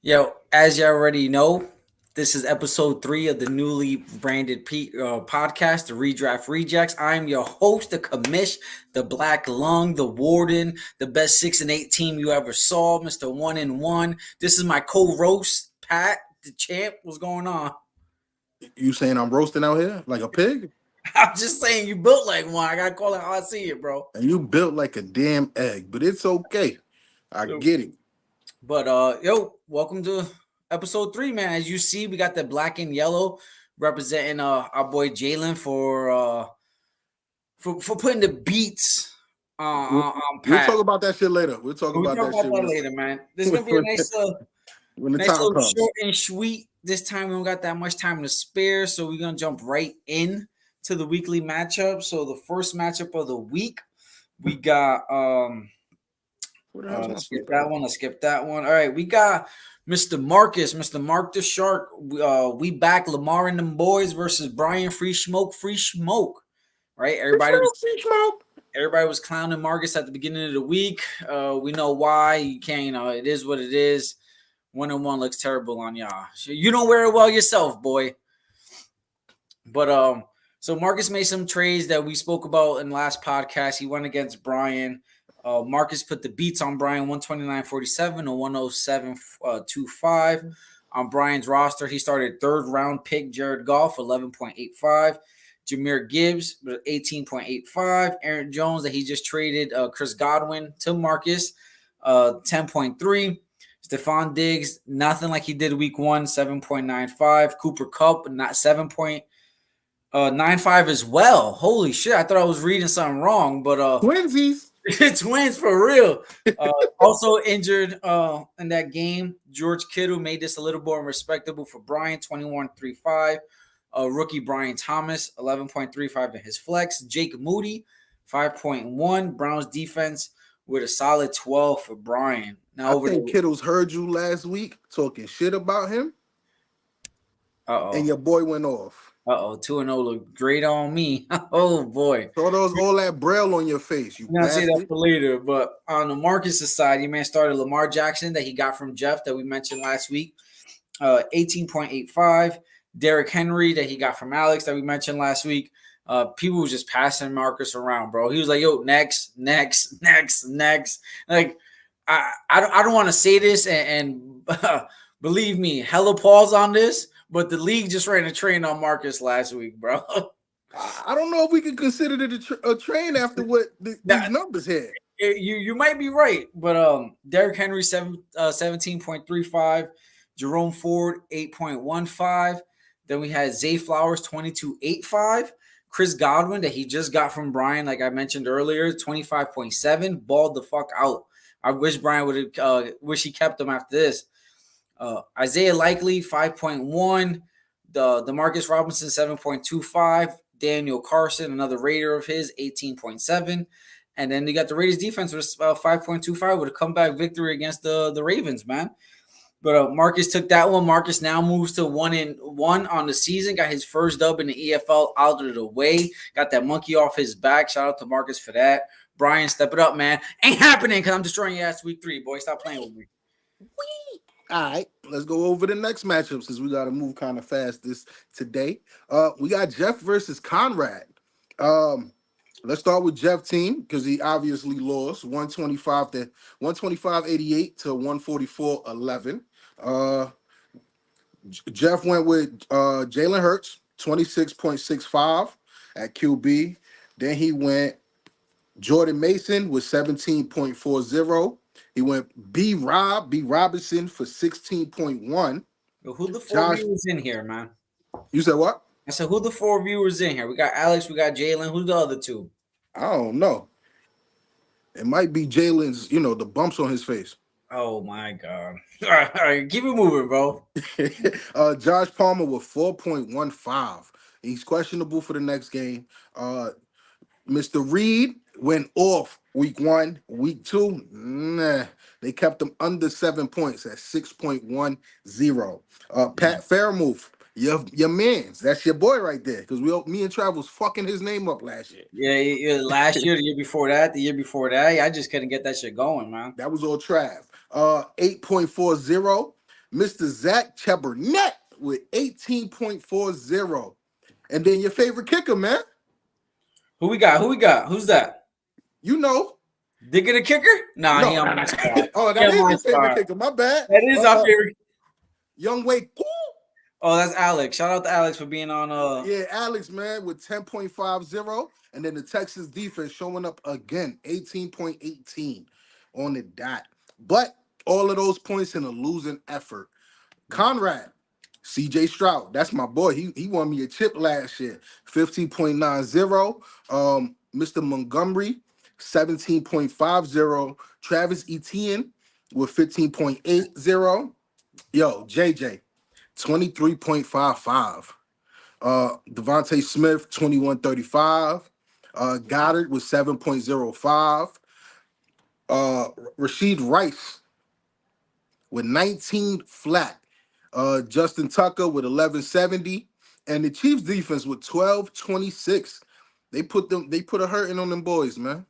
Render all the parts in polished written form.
Yo, as you already know, this is episode 3 of the newly branded podcast, the Redraft Rejects. I'm your host, the commish, the black lung, the warden, the best 6-8 team you ever saw, Mr. 1-1. This is my co-roast, Pat, the champ. What's going on? You saying I'm roasting out here like a pig? I'm just saying you built like one. I gotta call it how I see it, bro. And you built like a damn egg, but it's okay. I get it. But yo, welcome to episode 3, man. As you see, we got the black and yellow representing our boy Jalen for putting the beats We'll, on we'll Pat. talk about that shit later. We'll talk We'll about talk that about shit that later, man. This is gonna be a when, when the nice time little comes. short and sweet. This time we don't got that much time to spare, so we're gonna jump right in to the weekly matchup. So the first matchup of the week, we got What the hell's my let's skip sleeping that bag? one. Let's skip that one. All right, we got Mr. Marcus, Mr. Mark the Shark. We back Lamar and them boys versus Brian Free Smoke, Free Smoke. Right, Free smoke, free smoke. everybody was clowning Marcus at the beginning of the week. We know why. You can't, it is what it is. 1-1 looks terrible on y'all. You don't wear it well yourself, boy. But so Marcus made some trades that we spoke about in the last podcast. He went against Brian. Marcus put the beats on Brian 129.47 or 107.25. On Brian's roster, he started third round pick Jared Goff 11.85. Jahmyr Gibbs 18.85. Aaron Jones that he just traded Chris Godwin to Marcus 10.3. Stephon Diggs, nothing like he did week 1, 7.95. Cooper Kupp, not 7.95 as well. Holy shit, I thought I was reading something wrong, but Twinsies. twins for real. Also injured in that game. George Kittle made this a little more respectable for Brian, 21.35. Rookie Brian Thomas, 11.35 in his flex. Jake Moody, 5.1. Browns defense with a solid 12 for Brian. Now I over think to Kittles heard you last week talking shit about him, and uh-oh. your boy went off. Uh-oh. 2-0 look great on me. Oh boy. Saw those all that braille on your face, you I'm gonna say that bastard. for later, but on the Marcus' side, he man started Lamar Jackson that he got from Jeff that we mentioned last week, 18.85. Derrick Henry that he got from Alex that we mentioned last week. People was just passing Marcus around, bro. He was like, "Yo, next." Like, I don't want to say this and believe me, hella pause on this, but the league just ran a train on Marcus last week, bro. I don't know if we can consider it a train after what these That numbers had. you might be right, but Derrick Henry 17.35, Jerome Ford 8.15. Then we had Zay Flowers 22.85, Chris Godwin that he just got from Brian, like I mentioned earlier, 25.7, balled the fuck out. I wish Brian would have wish he kept him after this. Isaiah Likely 5.1, the Demarcus Robinson 7.25, Daniel Carson, another Raider of his, 18.7. And then you got the Raiders defense with 5.25 with a comeback victory against the Ravens, man. But Marcus took that one. Marcus now moves to 1-1 on the season. Got his first dub in the EFL out of the way. Got that monkey off his back. Shout out to Marcus for that. Brian, step it up, man. Ain't happening because I'm destroying your ass week 3, boy. Stop playing with me. All right, let's go over the next matchup since we got to move kind of fast this today. We got Jeff versus Conrad. Let's start with Jeff team because he obviously lost 125.88 to 144.11. Uh, Jeff went with Jalen Hurts 26.65 at QB. Then he went Jordan Mason with 17.40. He went B Robinson for 16.1. Yo, who the 4 Josh, viewers in here, man? you said what? I said, who the 4 viewers in here? We got Alex, we got Jalen. Who's the other 2? I don't know. It might be Jalen's, the bumps on his face. Oh my god! All right, keep it moving, bro. Josh Palmer with 4.15. He's questionable for the next game. Mr. Reed went off week 1. Week 2, nah. They kept him under 7 points at 6.10. Pat Fairmouth, your man's. That's your boy right there. Because me and Trav was fucking his name up last year. Yeah. Last year, the year before that, the year before that, I just couldn't get that shit going, man. That was all Trav. 8.40. Mr. Zach Chebernet with 18.40. And then your favorite kicker, man. Who we got? Who we got? Who's that? You know. Digger the kicker? Nah, he No. on my spot. Oh, He that on is my your favorite spot. kicker. My bad. That is our favorite. Young Wei. Oh, that's Alex. Shout out to Alex for being on. Yeah, Alex, man, with 10.50. And then the Texas defense showing up again, 18.18 on the dot. But all of those points in a losing effort. Conrad, CJ Stroud, that's my boy. He won me a chip last year, 15.90. Mr. Montgomery, 17.50. Travis Etienne with 15.80. Yo, JJ, 23.55. Devontae Smith, 21.35. Goddard with 7.05. Rashid Rice with 19 flat. Justin Tucker with 11.70. And the Chiefs defense with 12.26. They put a hurting on them boys, man.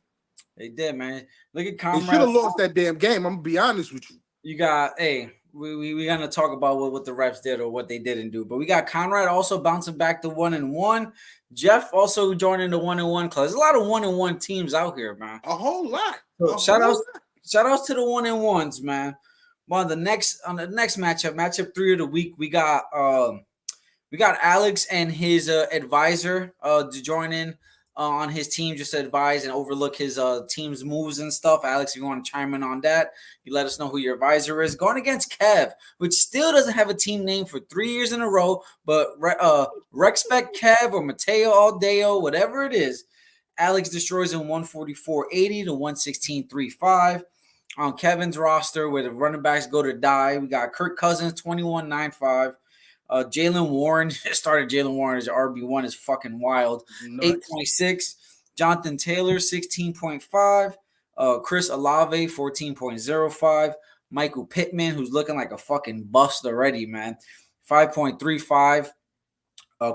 They did, man. Look at They should Comrade. have lost that damn game. I'm gonna be honest with you. You got, hey, we gonna talk about what the refs did or what they didn't do, but we got Conrad also bouncing back to 1-1. Jeff also joining the 1-1 club. There's a lot of 1-1 teams out here, man. A whole lot. So shout outs to the 1-1s, man. Well, on the next matchup 3 of the week, we got Alex and his advisor to join in on his team, just to advise and overlook his team's moves and stuff. Alex, if you want to chime in on that, you let us know who your advisor is. Going against Kev, which still doesn't have a team name for 3 years in a row, but Rexpect Kev or Mateo Aldeo, whatever it is, Alex destroys in 144.80 to 116.35. On Kevin's roster, where the running backs go to die, we got Kirk Cousins, 21.95. Jalen Warren started Jalen Warren as RB1 is fucking wild. 8.6. Jonathan Taylor, 16.5. Chris Olave, 14.05. Michael Pittman, who's looking like a fucking bust already, man. 5.35.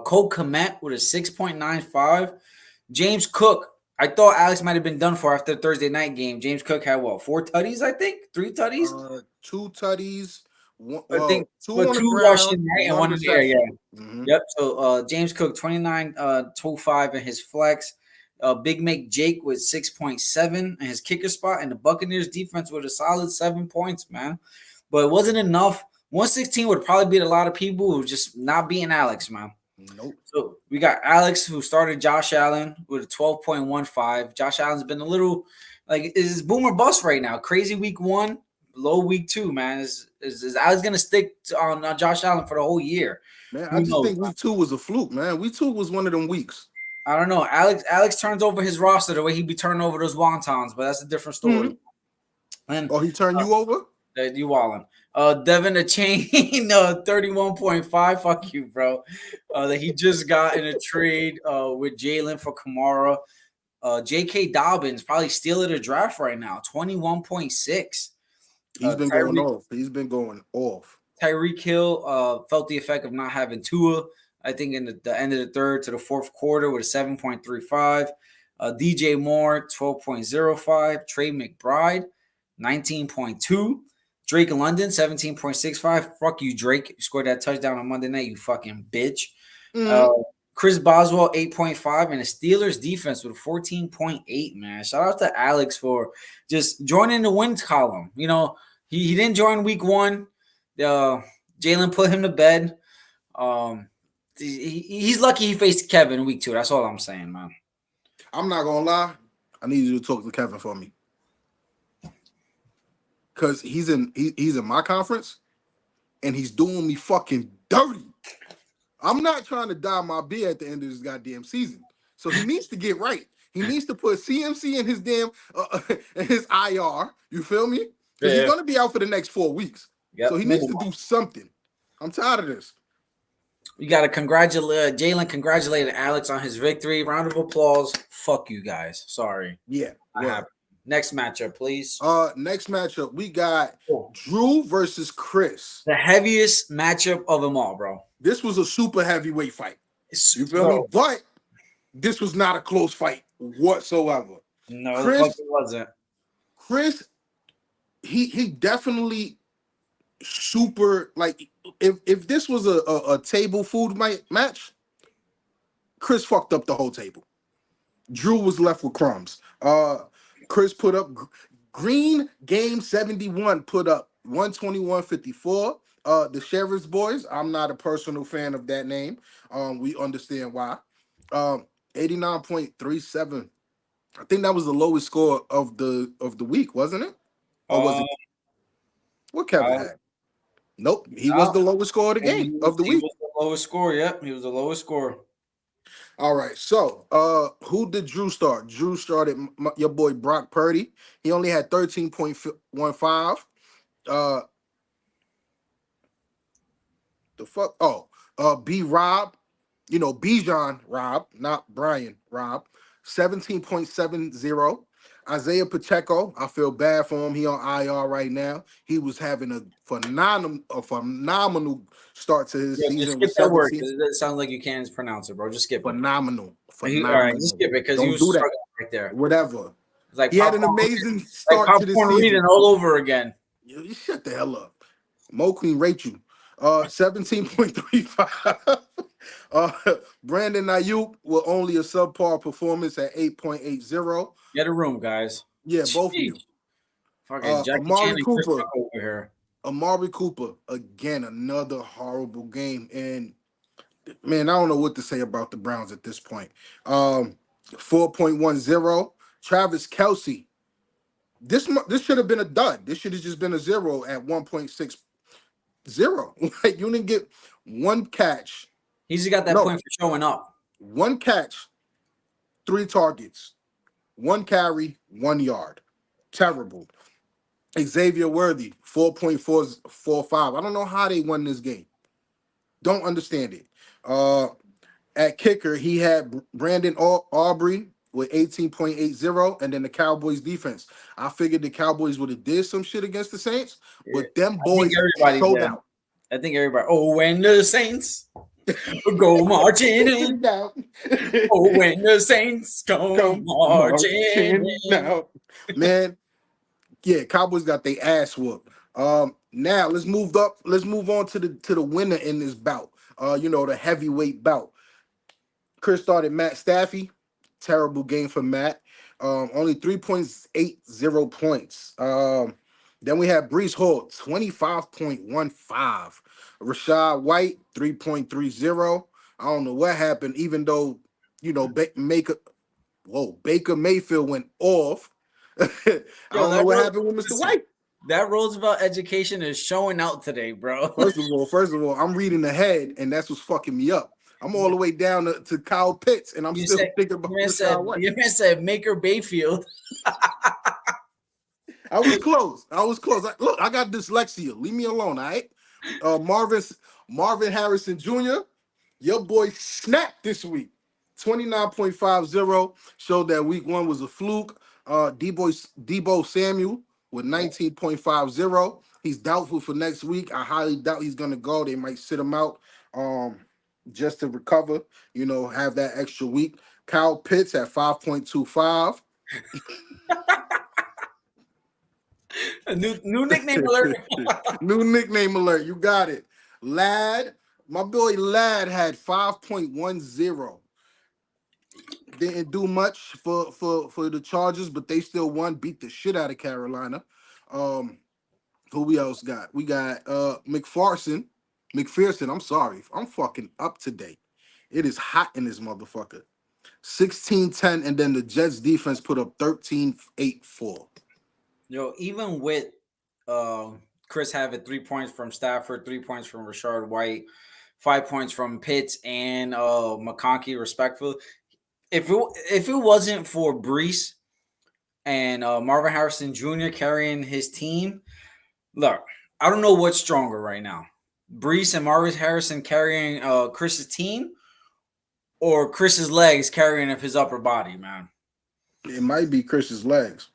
Cole Kmet with a 6.95. James Cook. I thought Alex might have been done for after the Thursday night game. James Cook had 4 tutties, I think? 3 tutties? 2 tutties. I think 2 on the ground, rushing, right, and 1 in the air. Yeah. Mm-hmm. Yep. So James Cook 29.25 in his flex. Big Make Jake with 6.7 in his kicker spot, and the Buccaneers defense with a solid 7 points, man. But it wasn't enough. 116 would probably beat a lot of people who just not beating Alex, man. Nope. So we got Alex, who started Josh Allen with a 12.15. Josh Allen's been a little like is boomer bust right now. Crazy week 1. Low week 2, man. Is Alex gonna stick on Josh Allen for the whole year? Man, I just think week 2 was a fluke, man. Week 2 was one of them weeks. I don't know. Alex turns over his roster the way he be turning over those wontons, but that's a different story. Mm-hmm. And he turned you over? You wallin'. Devin the Chain, 31.5. Fuck you, bro. That he just got in a trade with Jalen for Kamara. J.K. Dobbins probably stealing the draft right now, 21.6. He's been going off. He's been going off. Tyreek Hill felt the effect of not having Tua, I think, in the end of the third to the fourth quarter with a 7.35. DJ Moore, 12.05. Trey McBride, 19.2. Drake London, 17.65. Fuck you, Drake. You scored that touchdown on Monday night, you fucking bitch. Mm-hmm. Chris Boswell, 8.5. And the Steelers defense with 14.8, man. Shout out to Alex for just joining the wins column. You know, he didn't join week 1. Jalen put him to bed. He's lucky he faced Kevin in week 2. That's all I'm saying, man. I'm not gonna lie. I need you to talk to Kevin for me, cause he's in my conference, and he's doing me fucking dirty. I'm not trying to dye my beer at the end of this goddamn season, so he needs to get right. He needs to put CMC in his damn his IR. You feel me? Because he's gonna be out for the next 4 weeks. Yep. So he needs to do something. I'm tired of this. You got to congratulate Jalen. Congratulated Alex on his victory. Round of applause. Fuck you guys. Sorry. Yeah. Next matchup, please. Next matchup we got Drew versus Chris. The heaviest matchup of them all, bro. This was a super heavyweight fight. You feel me? But this was not a close fight whatsoever. No, Chris, it wasn't. Chris, he definitely super like if this was a table food match, Chris fucked up the whole table. Drew was left with crumbs. Chris put up Green Game 71 put up 121.54. The Sheriff's Boys. I'm not a personal fan of that name. We understand why. 89.37. I think that was the lowest score of the week, wasn't it? Or was Uh, it what Kevin uh, had? Nope, he was no, the lowest score of the he game was of the he week. was the lowest score. Yep, he was the lowest score. All right, so who did Drew start? Drew started your boy Brock Purdy. He only had 13.15. Uh, the fuck? Oh, B Rob, Bijan Rob, not Brian Rob, 17.70. Isaiah Pacheco, I feel bad for him. He on IR right now. He was having a phenomenal start to his Yeah, just season skip with that word 17. because it sounds like you can't pronounce it, bro. Just skip it. Phenomenal, All right, just phenomenal. skip it because you Don't was do that. struggling right there. Whatever. It's like He had an popcorn, amazing like start to the popcorn reading season. all over again. You shut the hell up. Mo Queen Rachel. 17.35. uh, Brandon Ayuk with only a subpar performance at 8.80. Get a room, guys. Yeah, both of Jeez. you. Fucking Jackie Chan Amari and Chris Cooper. Tucker over here. Amari Cooper. Again, another horrible game. And man, I don't know what to say about the Browns at this point. 4.10. Travis Kelsey. This should have been a dud. This should have just been a zero at 1.60. Like you didn't get one catch. He's got that No, point for showing up. one catch, three targets, one carry, 1 yard. Terrible. Xavier Worthy, 4.445. I don't know how they won this game. Don't understand it. At kicker, he had Brandon Aubrey with 18.80, and then the Cowboys defense. I figured the Cowboys would have did some shit against the Saints, Yeah. but them I think boys everybody showed did. out. I think everybody. Oh, when the Saints go marching in. Oh, when the Saints go Come marching marching in. now. Man, yeah, Cowboys got their ass whooped. Now let's move up. Let's move on to the winner in this bout. The heavyweight bout. Chris started Matt Staffy. Terrible game for Matt. Only 3.80 points. Then we have Brees Hall, 25.15. Rashad White, 3.30. I don't know what happened, even though, Baker Mayfield went off. I Yo, don't know what happened with Mr. listen, White. that Roosevelt education is showing out today, bro. First of all, I'm reading ahead, and that's what's fucking me up. I'm all the way down to Kyle Pitts, and I'm You still said thinking about Rashad White. you man said Maker Bayfield. I was close. Look, I got dyslexia. Leave me alone, all right? Marvin Harrison Jr., your boy snapped this week. 29.50 showed that week one was a fluke. Debo Samuel with 19.50. He's doubtful for next week. I highly doubt he's gonna go. They might sit him out just to recover, have that extra week. Kyle Pitts at 5.25. A new nickname alert. New nickname alert. You got it. Lad, my boy Lad had 5.10. Didn't do much for the Chargers, but they still won, beat the shit out of Carolina. Who we else got? We got McPherson. I'm sorry. I'm fucking up today. It is hot in this motherfucker. 16-10, and then the Jets defense put up 13-8-4. Yo, even with Chris having 3 points from Stafford, 3 points from Rashard White, 5 points from Pitts and McConkey, respectfully. If it wasn't for Brees and Marvin Harrison Jr. carrying his team, look, I don't know what's stronger right now. Brees and Marvin Harrison carrying Chris's team, or Chris's legs carrying up his upper body, man. It might be Chris's legs.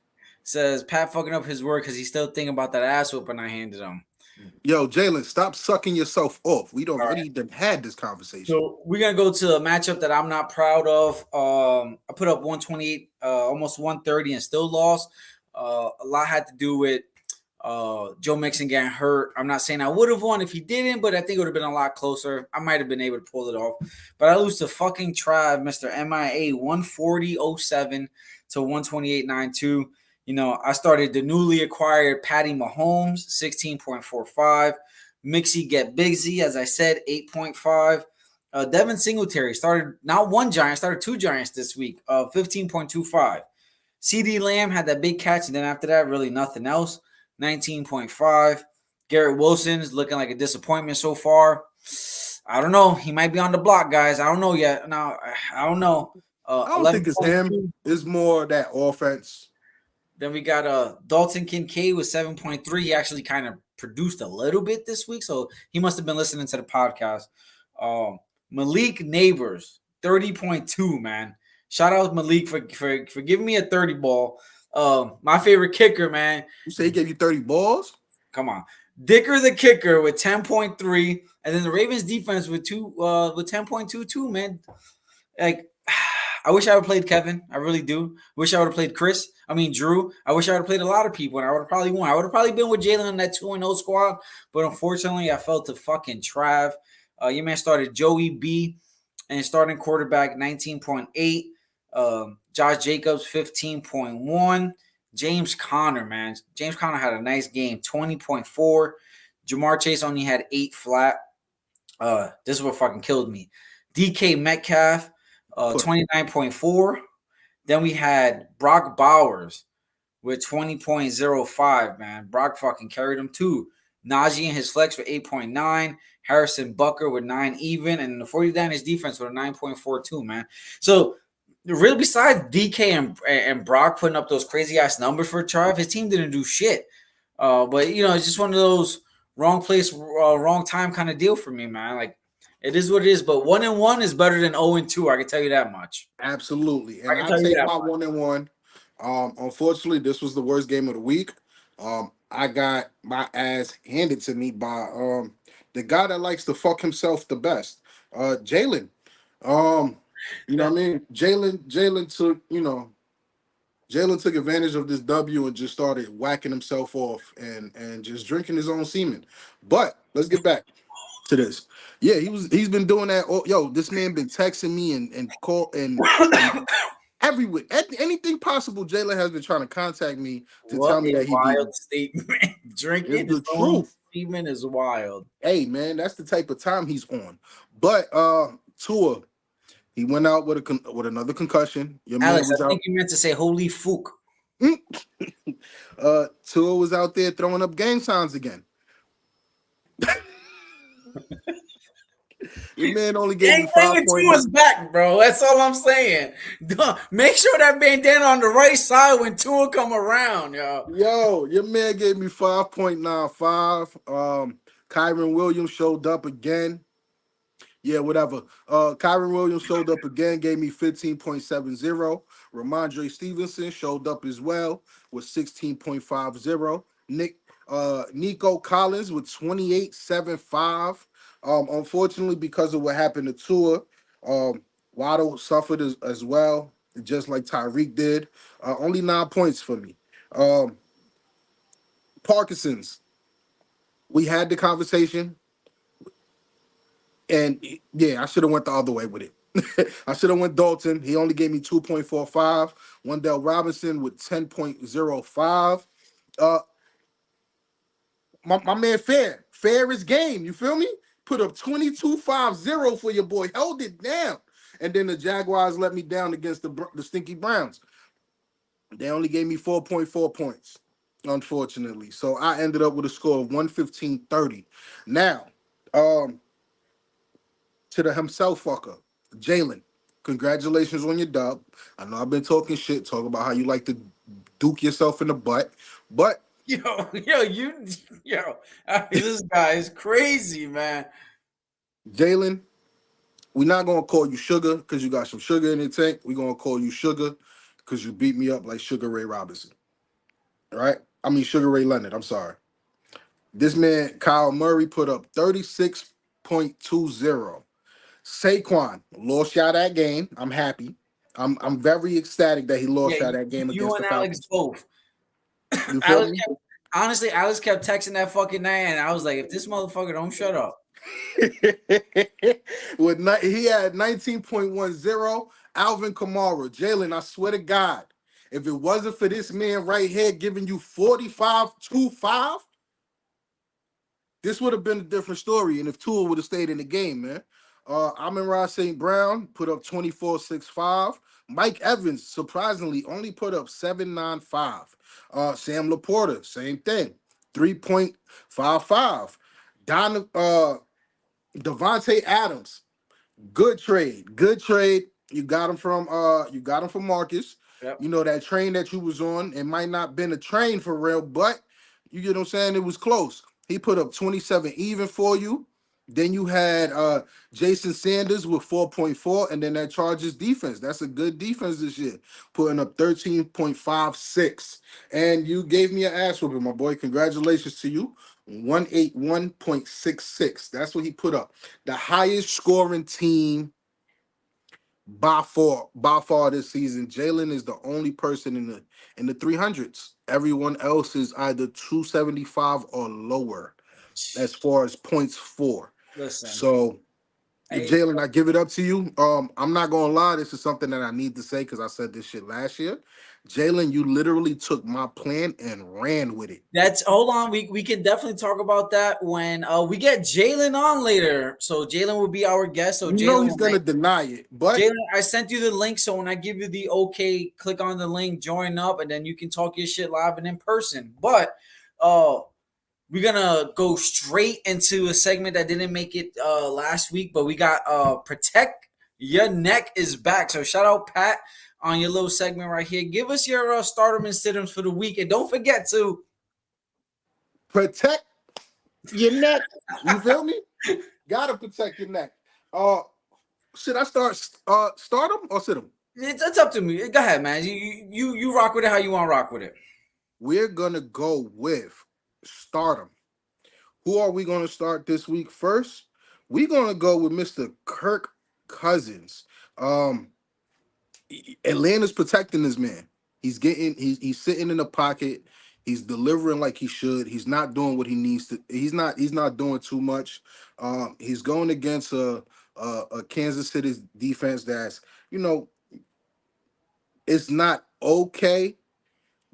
Says Pat fucking up his work because he's still thinking about that ass whooping I handed him. Yo, Jalen, stop sucking yourself off. We don't already had this conversation. So we're gonna go to a matchup that I'm not proud of. I put up 128, almost 130, and still lost. A lot had to do with Joe Mixon getting hurt. I'm not saying I would have won if he didn't, but I think it would have been a lot closer. I might have been able to pull it off. But I lose to fucking Trav, Mr. MIA 140.07 to 128.92. I started the newly acquired Patty Mahomes, 16.45. Mixie get busy, as I said, 8.5. Devin Singletary started not one Giant, started two Giants this week, 15.25. CD Lamb had that big catch, and then after that, really nothing else. 19.5. Garrett Wilson's looking like a disappointment so far. I don't know. He might be on the block, guys. I don't know yet. No, I don't know. I don't think it's him. 11.2. It's more that offense. Then we got Dalton Kincaid with 7.3. He actually kind of produced a little bit this week, so he must have been listening to the podcast. Malik Neighbors, 30.2, man. Shout out Malik for giving me a 30 ball. My favorite kicker, man. You say he gave you 30 balls? Come on. Dicker the kicker with 10.3. And then the Ravens defense with 10.22, man. Like, I wish I would have played Kevin. I really do. Wish I would have played Drew. I wish I would have played a lot of people, and I would have probably won. I would have probably been with Jalen in that 2-0 squad, but unfortunately, I fell to fucking Trav. Your man started Joey B, and starting quarterback 19.8. Josh Jacobs 15.1. James Conner, man. James Conner had a nice game, 20.4. Jamar Chase only had 8 flat. This is what fucking killed me. DK Metcalf, 29.4. Then we had Brock Bowers with 20.05, man. Brock fucking carried him too. Najee and his flex for 8.9. Harrison Bucker with 9 even. And the 49ers defense with a 9.42, man. So, really, besides DK and Brock putting up those crazy-ass numbers for Trav, his team didn't do shit. But, it's just one of those wrong place, wrong time kind of deal for me, man. Like, it is what it is. But 1-1 is better than 0-2. I can tell you that much. Absolutely. And I take my 1-1. Unfortunately, this was the worst game of the week. I got my ass handed to me by the guy that likes to fuck himself the best, Jalen. You know what I mean? Jalen took advantage of this W and just started whacking himself off and just drinking his own semen. But let's get back to this. Yeah, he's been doing that. This man been texting me and call and everywhere, anything possible. Jalen has been trying to contact me to tell me that he beat me. Statement. Drinking the truth. Semen is wild. Hey man, that's the type of time he's on. But Tua, he went out with another concussion. Your Alex, man was I think you meant to say holy fuck. Tua was out there throwing up gang signs again. Your man only gave me 5 points. Back, bro. That's all I'm saying. Make sure that bandana on the right side when Tua come around, yo. Yo, your man gave me 5.95. Kyron Williams showed up again. Yeah, whatever. Kyron Williams showed up again, gave me 15.70. Ramondre Stevenson showed up as well with 16.50. Nico Collins with 28.75. Unfortunately, because of what happened to Tua, Waddle suffered as well, just like Tyreek did. Only 9 points for me. Parkinson's. We had the conversation. And yeah, I should have went the other way with it. I should have went Dalton. He only gave me 2.45. Wendell Robinson with 10.05. My man Fair is game. You feel me? Put up 22.50 for your boy. Held it down. And then the Jaguars let me down against the Stinky Browns. They only gave me 4.4 points, unfortunately. So I ended up with a score of 115.30. Now, to the himself fucker, Jalen, congratulations on your dub. I know I've been talking shit, talking about how you like to duke yourself in the butt, but this guy is crazy, man. Jalen, we're not gonna call you Sugar because you got some sugar in your tank. We're gonna call you Sugar because you beat me up like Sugar Ray Robinson. All right? I mean Sugar Ray Leonard. I'm sorry. This man, Kyle Murray, put up 36.20. Saquon lost y'all that game. I'm happy. I'm very ecstatic that he lost y'all that game against the Falcons. Both. You feel me? Honestly, Alex kept texting that fucking night, and I was like, if this motherfucker don't shut up. He had 19.10. Alvin Kamara, Jalen, I swear to God, if it wasn't for this man right here giving you 45-5, this would have been a different story. And if Tua would have stayed in the game, man. Amon-Ra St. Brown put up 24.65. Mike Evans, surprisingly, only put up 7.95. Sam Laporta, same thing, 3.55. Devontae Adams, good trade. Good trade. You got him from Marcus. Yep. You know that train that you was on. It might not been a train for real, but you get what I'm saying? It was close. He put up 27 even for you. Then you had Jason Sanders with 4.4, and then that Chargers defense. That's a good defense this year, putting up 13.56. And you gave me an ass whooping, my boy. Congratulations to you. 181.66. That's what he put up. The highest scoring team by far this season. Jalen is the only person in the 300s. Everyone else is either 275 or lower as far as points for. Listen, So hey, Jalen, I give it up to you. I'm not gonna lie, this is something that I need to say because I said this shit last year. Jalen, you literally took my plan and ran with it. that's hold on. We can definitely talk about that when we get Jalen on later. So Jalen will be our guest. So You know Jalen, he's gonna deny it, but Jalen, I sent you the link. So when I give you the okay, click on the link, join up, and then you can talk your shit live and in person. But uh we're gonna go straight into a segment that didn't make it last week, but we got protect your neck is back. So shout out Pat on your little segment right here. Give us your stardom and sit-ins for the week, and don't forget to protect your neck. You feel me? Gotta protect your neck. Uh, should I start him or sit him? it's up to me. Go ahead, man. You rock with it how you want to rock with it. We're gonna go with stardom. Who are we gonna start this week first? We're gonna go with Mr. Kirk Cousins. Um, Atlanta's protecting this man. He's sitting in the pocket. He's delivering like he should. He's not doing what he needs to. He's not doing too much. He's going against a Kansas City defense that's, you know, it's not okay,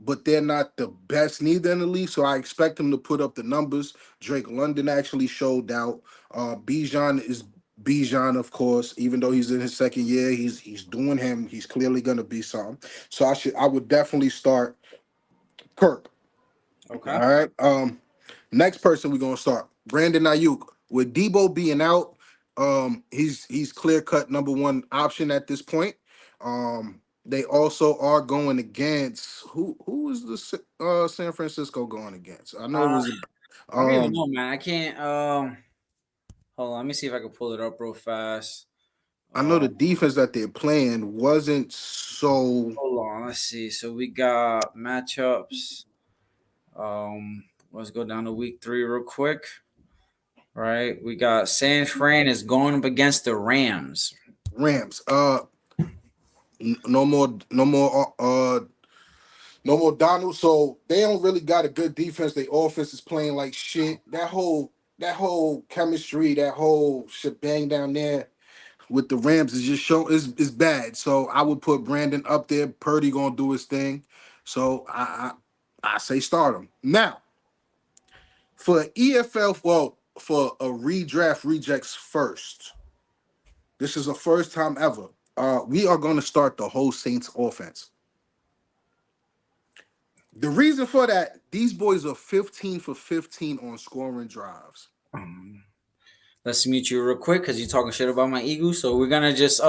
but they're not the best neither in the league. So I expect him to put up the numbers. Drake London actually showed out. Bijan is Bijan, of course. Even though he's in his second year, he's doing him. He's clearly gonna be something. So I would definitely start Kirk. All Okay. right. Next person we're gonna start Brandon Ayuk. With Debo being out, he's clear cut number one option at this point. They also are going against who is the San Francisco going against? I know it Uh, was I don't even um know, man. I can't. Hold on. Let me see if I can pull it up real fast. I know Uh, the defense that they're playing wasn't so hold on. Let's see. So we got matchups. Let's go down to week 3 real quick. Right. We got San Fran is going up against the Rams. Rams. No more Donald. So they don't really got a good defense. Their offense is playing like shit. That whole chemistry, that whole shebang down there with the Rams is just show is bad. So I would put Brandon up there. Purdy gonna do his thing. So I say start him. Now for EFL, well, for a redraft rejects first. This is the first time ever. We are gonna start the whole Saints offense. The reason for that, these boys are 15 for 15 on scoring drives. Um, let's mute you real quick because you're talking shit about my Eagles. So we're gonna just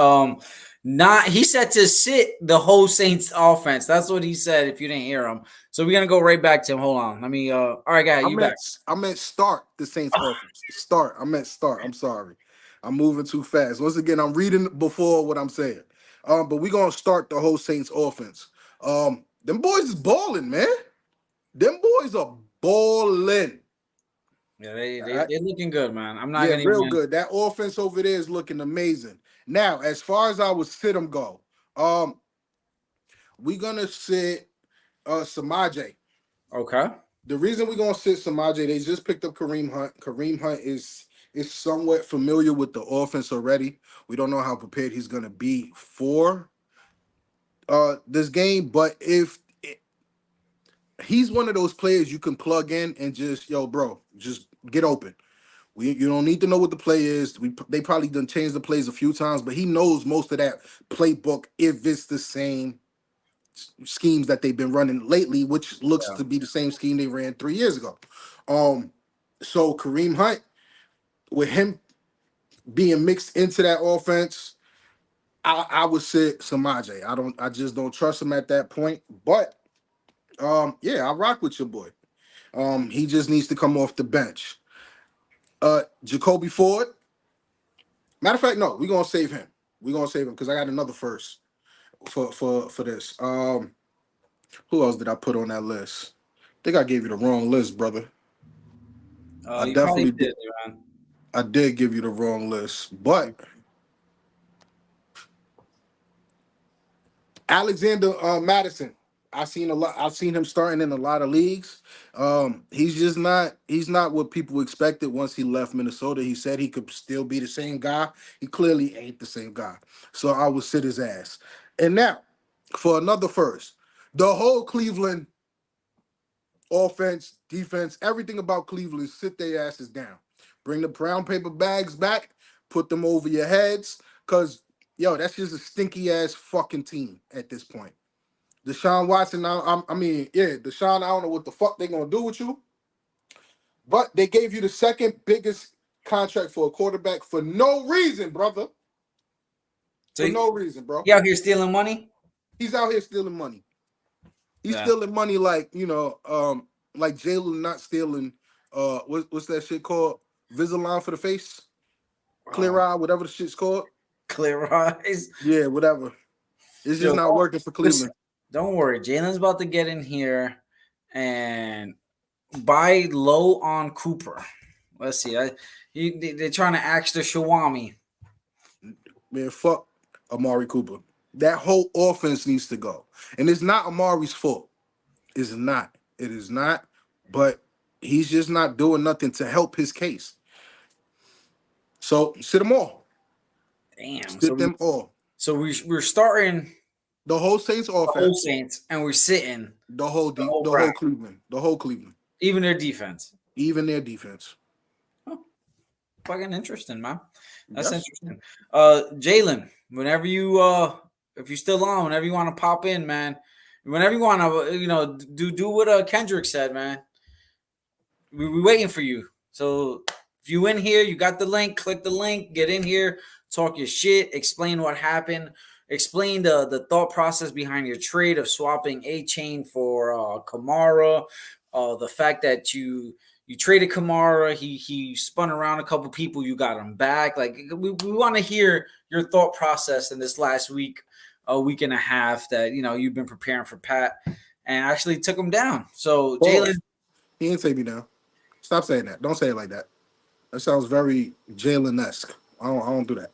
not. He said to sit the whole Saints offense. That's what he said. If you didn't hear him, so we're gonna go right back to him. Hold on. Let me. All right, guy, I you back. meant I meant start the Saints offense. Start. I meant start. I'm sorry. I'm moving too fast. Once again, I'm reading before what I'm saying. But we're gonna start the whole Saints offense. Them boys is balling, man. Them boys are balling. Yeah, they All they right? they looking good, man. I'm not Yeah, gonna real even. good. That offense over there is looking amazing. Now, as far as I would sit them go, we're gonna sit Samaje. Okay. The reason we're gonna sit Samaje, they just picked up Kareem Hunt. Kareem Hunt is somewhat familiar with the offense already. We don't know how prepared he's gonna be for this game, but if he's one of those players you can plug in and just yo, bro, just get open. You don't need to know what the play is. They probably done changed the plays a few times, but he knows most of that playbook if it's the same schemes that they've been running lately, which looks Yeah. to be the same scheme they ran 3 years ago. Um, so Kareem Hunt, with him being mixed into that offense, I would sit Samaje. I just don't trust him at that point. But yeah, I rock with your boy. He just needs to come off the bench. Jacoby Ford. Matter of fact, no, we're gonna save him. We're gonna save him because I got another first for this. Who else did I put on that list? I think I gave you the wrong list, brother. I You probably definitely did. did, man. I did give you the wrong list, but Alexander Madison. I seen a lot. I've seen him starting in a lot of leagues. He's just not. He's not what people expected once he left Minnesota. He said he could still be the same guy. He clearly ain't the same guy. So I would sit his ass. And now, for another first, the whole Cleveland offense, defense, everything about Cleveland, sit their asses down. Bring the brown paper bags back, put them over your heads, because, yo, that's just a stinky ass fucking team at this point. Deshaun Watson, Deshaun, I don't know what the fuck they gonna do with you, but they gave you the second biggest contract for a quarterback for no reason, brother. So For no reason, bro. you out here stealing money? He's out here stealing money. He's Yeah. stealing money like Jalen not stealing what's that shit called? Invisalign for the face? Clear Oh, eye, whatever the shit's called. clear eyes. Yeah, whatever. It's Yo, just not working for listen, Cleveland. don't worry. Jalen's about to get in here and buy low on Cooper. Let's see. They're trying to axe the Shawami. Man, fuck Amari Cooper. That whole offense needs to go. And it's not Amari's fault. It's not. It is not. But he's just not doing nothing to help his case. So sit them all. Damn. Sit them all. We're starting The whole Saints the whole offense. Saints and we're sitting the whole The whole Brown, Cleveland. The whole Cleveland. even their defense. Even their defense. Oh, fucking interesting, man. That's Yes. interesting. Jalen, whenever you if you're still on, whenever you want to pop in, man, whenever you want to, do what Kendrick said, man. We're waiting for you. So if you in here, you got the link. Click the link. Get in here. Talk your shit. Explain what happened. Explain the thought process behind your trade of swapping A Chain for Kamara. The fact that you traded Kamara, he spun around a couple people, you got him back. Like we want to hear your thought process in this last week, a week and a half that you've been preparing for Pat and actually took him down. So Jalen, He ain't take me down. Stop saying that. Don't say it like that. That sounds very Jalen-esque. I don't do that.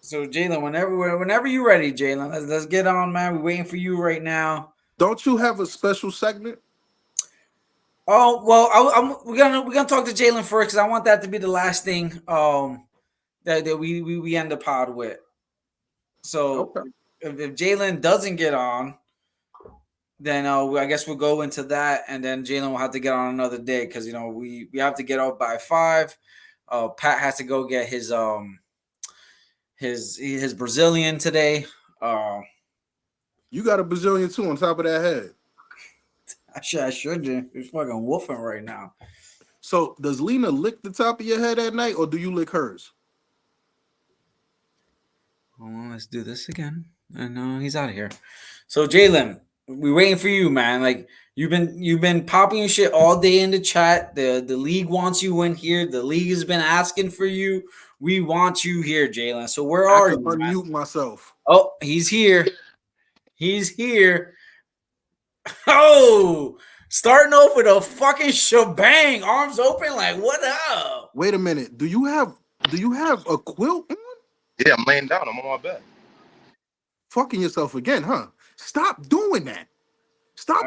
so Jalen, whenever you're ready, Jalen, let's get on, man. We're waiting for you right now. Don't you have a special segment? Oh well, we're gonna talk to Jalen first because I want that to be the last thing that we end the pod with. So Okay. if Jalen doesn't get on, then I guess we'll go into that, and then Jalen will have to get on another day because we have to get out by 5. Pat has to go get his Brazilian today. You got a Brazilian too on top of that head. I should do. He's fucking woofing right now. So does Lena lick the top of your head at night, or do you lick hers? Well, let's do this again. And he's out of here. So Jalen, we're waiting for you, man. Like you've been popping your shit all day in the chat. The league wants you in here. The league has been asking for you. We want you here, Jalen. So where I are could you, man? unmute myself. Oh, he's here. He's here. Oh, starting off with a fucking shebang, arms open, like what up? Wait a minute. Do you have a quilt on? Yeah, I'm laying down. I'm on my bed. Fucking yourself again, huh? Stop doing that. Stop,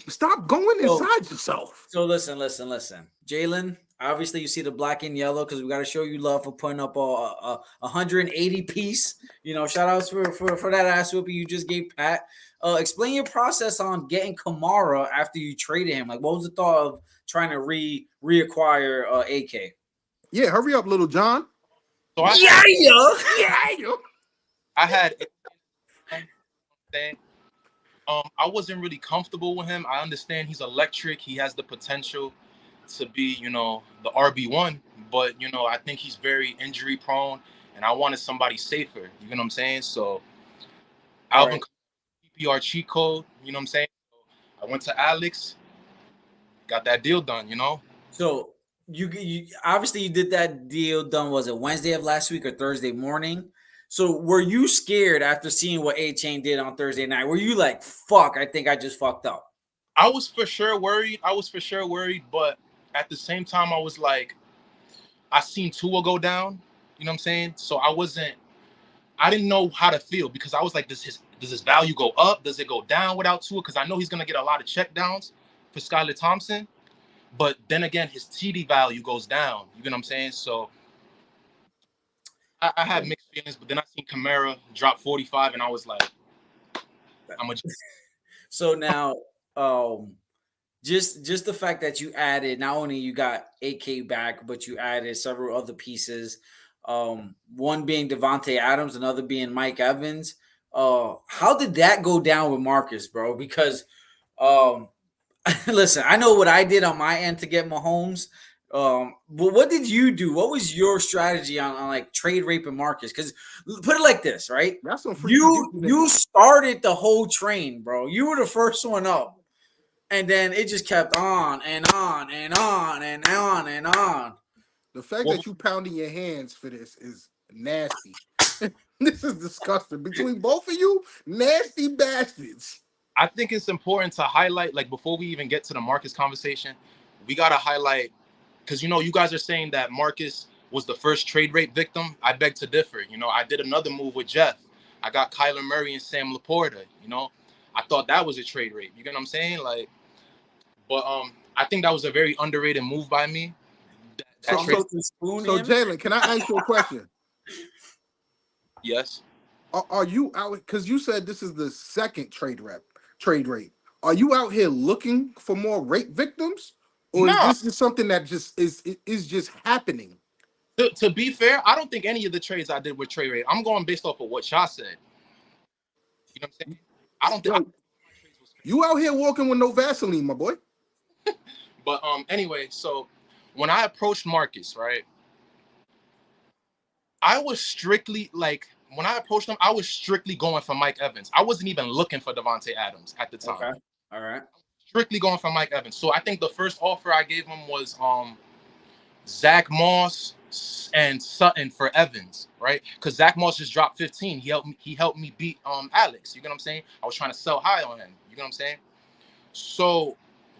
stop going inside yourself. So listen. Jalen, obviously you see the black and yellow because we got to show you love for putting up a 180 piece. Shout outs for that ass whooping you just gave Pat. Explain your process on getting Kamara after you traded him. Like, what was the thought of trying to reacquire AK? Yeah, hurry up, little John. So I had I wasn't really comfortable with him. I understand he's electric. He has the potential to be, the RB1, but I think he's very injury prone, and I wanted somebody safer. You know what I'm saying? So Alvin PPR cheat code. You know what I'm saying? So I went to Alex, got that deal done. So you obviously you did that deal done. Was it Wednesday of last week or Thursday morning? So were you scared after seeing what A-Chain did on Thursday night? Were you like, fuck, I think I just fucked up? I was for sure worried, but at the same time, I was like, I seen Tua go down. You know what I'm saying? So I didn't know how to feel because I was like, does his value go up? Does it go down without Tua? Because I know he's gonna get a lot of check downs for Skylar Thompson. But then again, his TD value goes down. You know what I'm saying? So I had mixed feelings, but then I seen Kamara drop 45, and I was like, I'm a. So now, just the fact that you added, not only you got AK back, but you added several other pieces. One being Devontae Adams, another being Mike Evans. How did that go down with Marcus, bro? Because listen, I know what I did on my end to get Mahomes. But what did you do? What was your strategy on like trade rape and Marcus? Because put it like this, right? That's some you started the whole train, bro. You were the first one up, and then it just kept on and on and on and on and on. The fact that you pounding your hands for this is nasty. This is disgusting. Between both of you, nasty bastards. I think it's important to highlight, like before we even get to the Marcus conversation, we gotta highlight. Because, you guys are saying that Marcus was the first trade rape victim. I beg to differ. I did another move with Jeff. I got Kyler Murray and Sam Laporta. I thought that was a trade rape. You get what I'm saying? Like, but I think that was a very underrated move by me. So Jalen, can I ask you a question? Yes. Are you out? Because you said this is the second trade rape. Are you out here looking for more rape victims? Or is this just something that just is just happening? To be fair, I don't think any of the trades I did were trade rate. I'm going based off of what Shaw said. You know what I'm saying? I don't think you out here walking with no Vaseline, my boy. But anyway, so when I approached Marcus, right, I was strictly like, when I approached him, I was strictly going for Mike Evans. I wasn't even looking for Devontae Adams at the time. Okay. All right. Strictly going for Mike Evans. So I think the first offer I gave him was Zach Moss and Sutton for Evans, right? Because Zach Moss just dropped 15. He helped me beat Alex. You get what I'm saying? I was trying to sell high on him. You get what I'm saying? So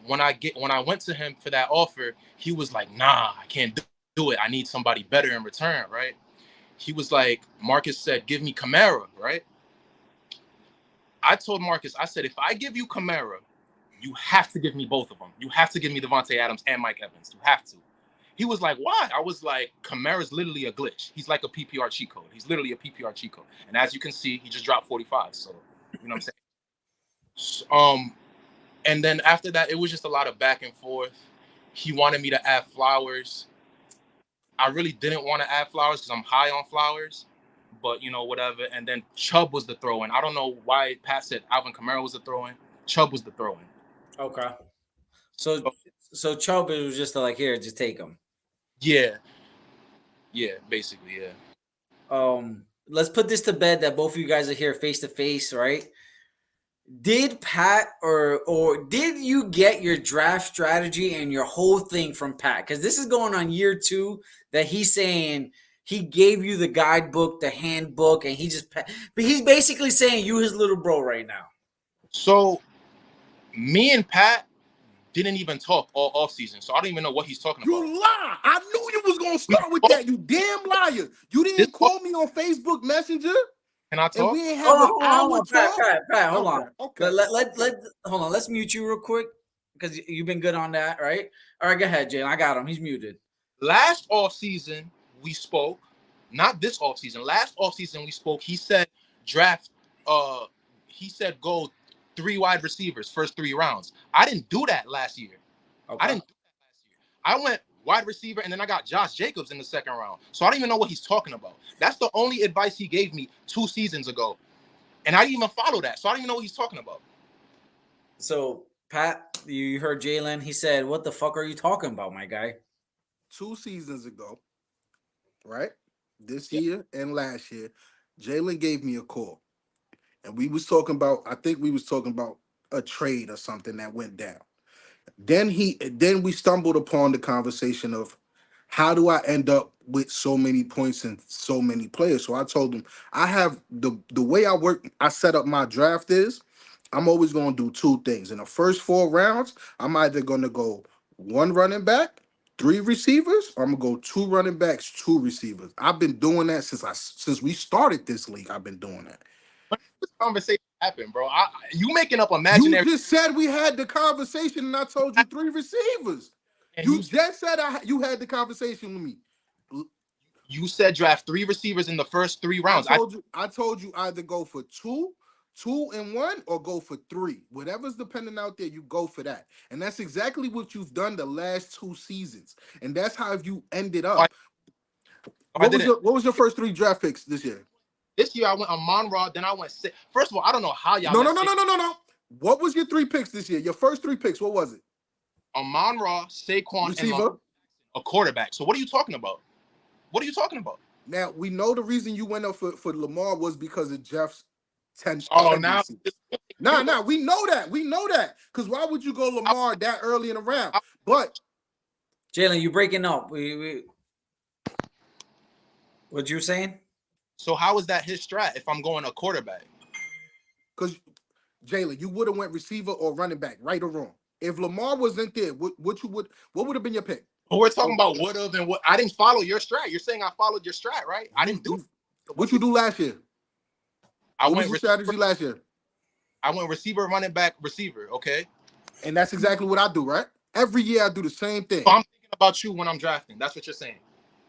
when I went to him for that offer, he was like, nah, I can't do it. I need somebody better in return, right? He was like, Marcus said, give me Kamara, right? I told Marcus, I said, if I give you Kamara, you have to give me both of them. You have to give me Devontae Adams and Mike Evans. You have to. He was like, why? I was like, Kamara's literally a glitch. He's like a PPR cheat code. He's literally a PPR cheat code. And as you can see, he just dropped 45. So, you know what I'm saying? And then after that, it was just a lot of back and forth. He wanted me to add Flowers. I really didn't want to add Flowers because I'm high on Flowers. But, whatever. And then Chubb was the throw-in. I don't know why Pat said Alvin Kamara was the throw-in. Chubb was the throw-in. Okay. So Chubb was just like, here, just take him. Yeah. Yeah, basically, yeah. Let's put this to bed that both of you guys are here face to face, right? Did Pat or did you get your draft strategy and your whole thing from Pat? Because this is going on year 2 that he's saying he gave you the guidebook, the handbook, and but he's basically saying you his little bro right now. So me and Pat didn't even talk all offseason, so I don't even know what he's talking about. You lie! I knew you was gonna start with that. You damn liar! You didn't call me on Facebook Messenger. Can I And talk? we ain't have Hold an on, hold on, hold hour on, Pat, talk. Pat, hold Okay, on. okay. Let hold on. Let's mute you real quick because you've been good on that, right? All right, go ahead, Jalen. I got him. He's muted. Last offseason, we spoke. Not this offseason. Last offseason, we spoke. He said draft. He said go 3 wide receivers first 3 rounds. I didn't do that last year. I Okay. didn't do that last year. I went wide receiver, and then I got Josh Jacobs in the second round. So I don't even know what he's talking about. That's the only advice he gave me 2 seasons ago, and I didn't even follow that. So I don't even know what he's talking about. So Pat, you heard Jalen. He said, "What the fuck are you talking about, my guy?" 2 seasons ago, right? This Yeah. year and last year, Jalen gave me a call. And we was talking about, I think we was talking about a trade or something that went down. Then we stumbled upon the conversation of how do I end up with so many points and so many players. So I told him I have the way I work, I set up my draft is I'm always gonna do 2 things. In the first 4 rounds, I'm either gonna go 1 running back, 3 receivers, or I'm gonna go 2 running backs, 2 receivers. I've been doing that since we started this league. I've been doing that. When this conversation happened, bro, you making up You imaginary, just said we had the conversation, and I told you 3 receivers. and You just said you had the conversation with me. you said draft 3 receivers in the first 3 I rounds. told you either go for 2 and 1, or go for 3. Whatever's dependent out there, you go for that. And that's exactly what you've done the last 2 seasons. And that's how you ended I, up. I didn't. What was your first 3 draft picks this year? This year I went Amon Ra, then I went. First of all, I don't know how y'all No, no, let no, no, no, no, no. What was your 3 picks this year? Your first 3 picks, what was it? Amon Ra, Saquon, and Receiver. a quarterback. So what are you talking about? What are you talking about? Now we know the reason you went up for Lamar was because of Jeff's Oh, now tendency. Nah, we know that. We know that. Because why would you go I, Lamar that early in the round? I, But Jalen, you breaking up? What you were saying? so how is that his strat if I'm going a quarterback? because Jalen, you would have went receiver or running back, right or wrong. If Lamar wasn't there, what would have been your pick? But we're talking about what of and what. I didn't follow your strat. You're saying I followed your strat, right? I didn't do it. So What you do last year? I What was went your receiver. strategy last year? I went receiver, running back, receiver. Okay. And that's exactly what I do, right? Every year I do the same thing. So I'm thinking about you when I'm drafting. That's what you're saying.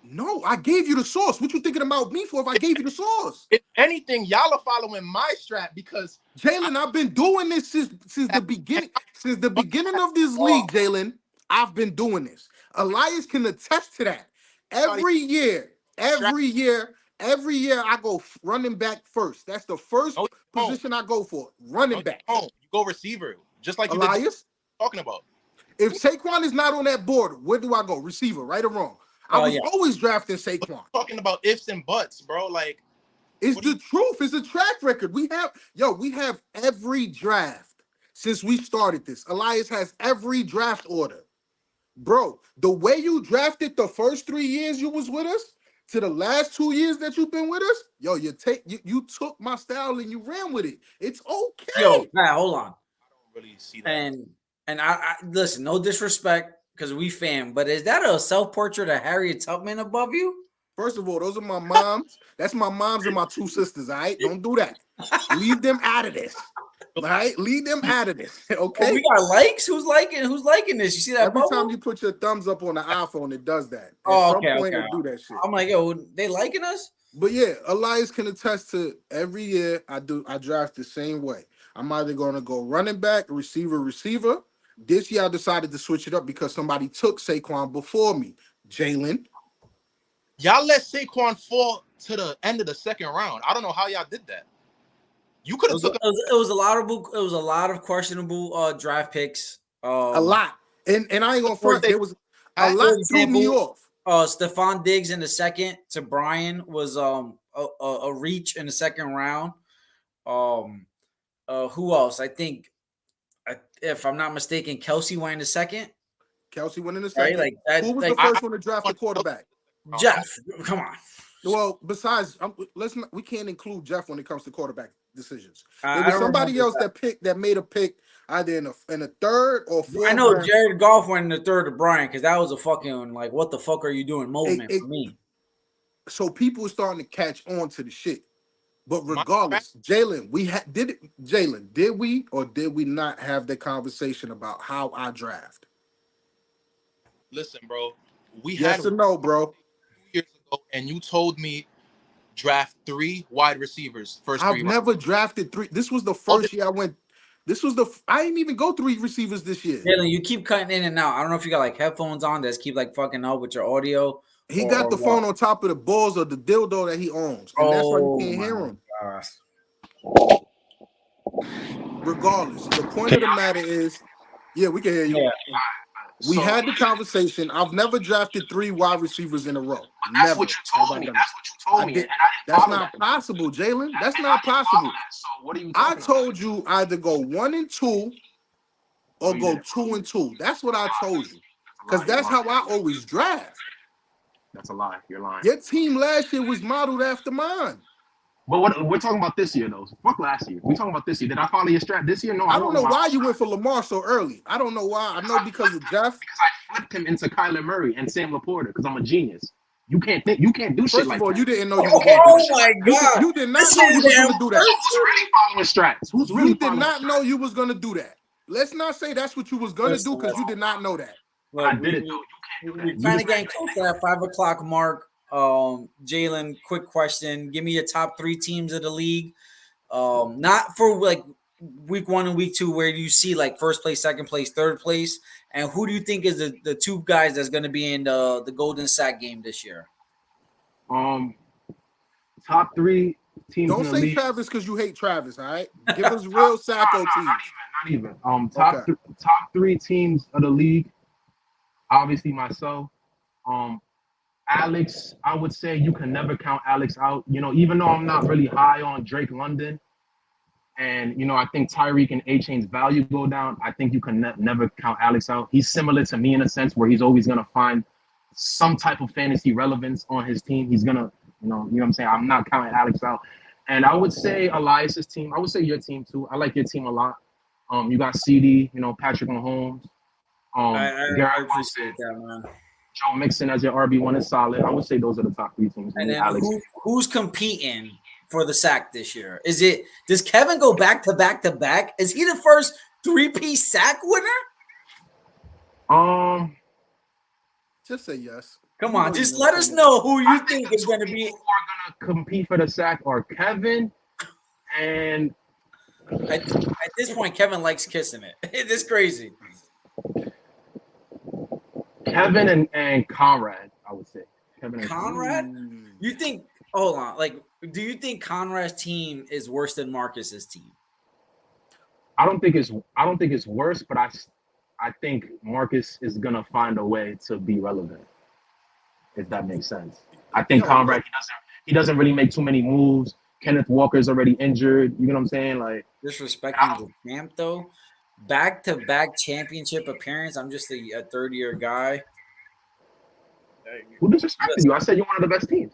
No, I gave you the source. What you thinking about me for if I gave you the source? If anything, y'all are following my strat because Jalen, I've been doing this since the beginning. Since the beginning of this league, Jalen, I've been doing this. Elias can attest to that. Every year, strat. every year, every year I go running back first. That's the first No, you don't. position I go for, No, running you back. don't. You go receiver, just like you did Elias, talking about. if Saquon is not on that board, where do I go? Receiver, right or wrong? I Oh was yeah. always drafting Saquon. Talking about ifs and buts, bro. Like, It's what do the you? truth. It's a track record. We have every draft since we started this. Elias has every draft order. Bro, the way you drafted the first 3 years you was with us to the last 2 years that you've been with us, yo, you took my style and you ran with it. It's Yo, okay. Pat, hold on. I don't really see that. And I listen. No disrespect, because we fam, but is that a self portrait of Harriet Tubman above you? First of all, those are my moms. That's my moms and my 2 sisters. All right, don't do that. Leave them out of this. All right, leave them out of this. Oh, Okay. we got likes. Who's liking this? You see that Every time bubble? you put your thumbs up on the iPhone, it does that. At Oh, some okay, point, okay. it do that shit. I'm like, yo, they liking us? But yeah, Elias can attest to every year I draft the same way. I'm either gonna go running back, receiver. This year I decided to switch it up because somebody took Saquon before me. Jalen. Y'all let Saquon fall to the end of the second round. I don't know how y'all did that. You could It have was, took him. it was a lot of questionable draft picks. A lot. And I ain't gonna For front. There was a example, lot For threw me example, off. Stephon Diggs in the second to Brian was a reach in the second round. Um, who else? I think, if I'm not mistaken, Kelsey went in the second. Kelsey went in the Right, second. like that. Who was the Like first one to draft the quarterback? Jeff, come on. Well, besides, we can't include Jeff when it comes to quarterback decisions. There I was don't somebody remember else that. that made a pick either in a third or I fourth know round. Jared Goff went in the third to Brian because that was a fucking like, what the fuck are you doing It, moment it, for me. so people are starting to catch on to the shit. But My regardless, Jalen, did we or did we not have the conversation about how I draft? listen, bro. We had Yes or no, bro? 2 years ago, and you told me draft 3 wide receivers, first I've 3 wide. never drafted three. This was the Oh, first year I went. I didn't even go 3 receivers this year. Jalen, you keep cutting in and out. I don't know if you got like headphones on that's keep like fucking up with your audio He got or the what. phone on top of the balls of the dildo that he owns, and that's why you Oh can't my hear him. gosh. Regardless, the point can of the y'all matter is, yeah, we can hear you. Yeah. We So had the conversation. I've never drafted 3 wide receivers in a row. but that's what Never you have told I me. done that. That's what you told I me, and did. I didn't That's follow that. not possible, Jalen. That's And I not didn't follow possible. that. So what are you I talking about? told you either go 1 and 2 No, or you go didn't. 2 and 2. That's what I told you. That's a Because lie. You're that's lying. how I always draft. That's a lie. You're lying. Your team last year was modeled after mine. But what we're talking about this year though. Fuck last year. We're talking about this year. Did I follow your strat this year? No, I I went don't with know my why own you went strat for Lamar so early. I don't know why. I know because of Jeff. because I flipped him into Kyler Murray and Sam Laporta because I'm a genius. You can't think. You can't do shit First of like all, that. you didn't know you You was can't going to do do Oh that. shit my like that. god. You did This not know is you was going damn to do that. So who's really following strats? Who's really You did following not know strats? you was going to do that. Let's not say that's what you was going to do listen, because you listen. did not know that. But I Look, did it though. You can't do we're that. You kind just of getting close to that 5 o'clock mark. Jalen, quick question. Give me your top 3 teams of the league. Not for like week 1 and week 2, where you see like first place, second place, third place. And who do you think is the 2 guys that's gonna be in the Golden Sack game this year? um top 3 teams in Don't the say league. Travis because you hate Travis, all right? Give us real Sacco teams. Not even. Okay. Top 3 teams of the league. Obviously myself. Um, Alex. I would say you can never count Alex out. You know, even though I'm not really high on Drake London, and I think Tyreek and A Chain's value go down. I think you can never count Alex out. He's similar to me in a sense where he's always gonna find some type of fantasy relevance on his team. He's gonna, what I'm saying. I'm not counting Alex out. And I would say Elias's team. I would say your team too. I like your team a lot. You got CD, Patrick Mahomes, Garrett I Wilson, appreciate that, man. Joe Mixon as your RB1 is solid. I would say those are the top 3 teams. And Me, then Alex. who's competing for the sack this year? Does Kevin go back to back to back? Is he the first 3-piece sack winner? Just say yes. Come You on, know just you let want us to. know who you I think the is two going to people be. who are gonna compete for the sack are Kevin and At this point, Kevin likes kissing it. It's crazy. and Conrad. I would say Kevin and Conrad, you think? Hold on. Like, do you think Conrad's team is worse than Marcus's team? I don't think it's worse, but I think Marcus is gonna find a way to be relevant, if that makes sense. I think Yo, Conrad he doesn't really make too many moves. Kenneth Walker's already injured. You know what I'm saying? Like Disrespecting the champ, though. Back-to-back championship appearance. I'm just a third-year guy. who disrespected you? I said you're one of the best teams.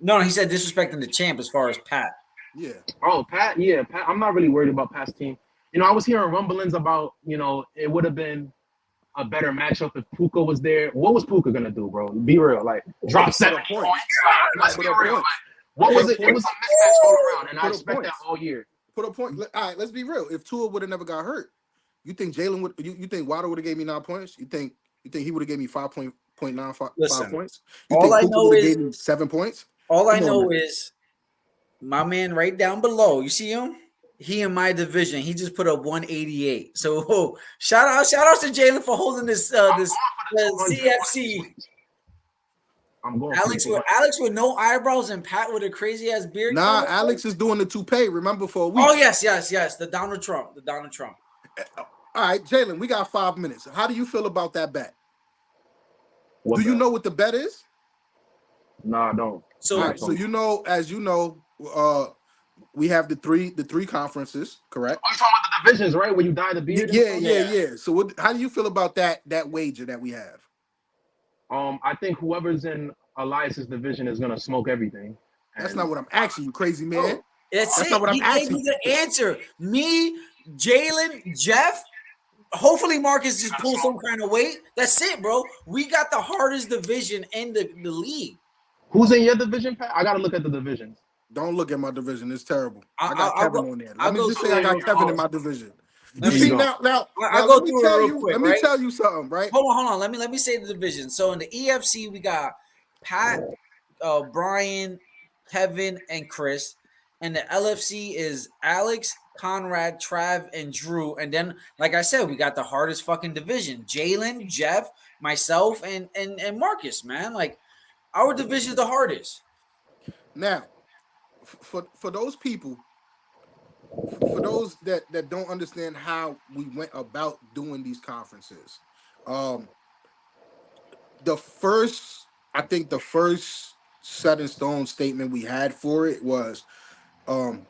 No, he said disrespecting the champ as far as Pat. yeah. Oh, Pat, yeah, Pat. I'm not really worried about Pat's team. I was hearing rumblings about, it would have been a better matchup if Puka was there. What was Puka gonna do, bro? Be real, like drop Put 70 up points. points. Like, let's Put be up real. Like, points. what was Put it? up It was points. a mismatch all around, and I Put up expect that points. all year. Put a point. All right, let's be real. If Tua would have never got hurt, you think Jalen would? You think Waddle would have gave me 9 points? You think he would have gave me 5.95 Listen, points? You all think I Puka know would have is gave me 7 points? all I Come on, know man. is my man right down below. You see him? He in my division. He just put up 188. So shout out to Jalen for holding this I'm this going for the 200 CFC. I'm going for the Alex 200. with no eyebrows and Pat with a crazy ass beard. Nah, color. Alex is doing the toupee. Remember for a week. Oh yes. The Donald Trump. All right, Jalen, we got 5 minutes. How do you feel about that bet? What Do you bet? know what the bet is? Nah, I don't. So All right, so as you know, we have the three conferences, correct? Oh, you talking about the divisions, right? Where you dye the beard? Yeah. And stuff? Yeah. So how do you feel about that wager that we have? I think whoever's in Elias's division is gonna smoke everything. That's And not what I'm asking you, crazy man. that's That's it. not what I'm He gave asking me the answer. Me, Jalen, Jeff. Hopefully Marcus just pulls some kind of weight. That's it, bro. We got the hardest division in the league. who's in your division, Pat? I gotta look at the divisions. Don't look at my division. It's terrible. I got I'll Kevin go. on there. I'll Let me go just say through I it got real Kevin in quick. my division. You Let There you see go. now, I'll let go me through it tell real you. quick, Let me right? tell you something, right? Hold on. Let me say the division. So in the EFC, we got Pat, Brian, Kevin, and Chris. And the LFC is Alex, Conrad, Trav, and Drew. And then, like I said, we got the hardest fucking division: Jalen, Jeff, myself, and Marcus. Man, like our division is the hardest. Now, for those people, for those that don't understand how we went about doing these conferences, um, I think the first set in stone statement we had for it was, um,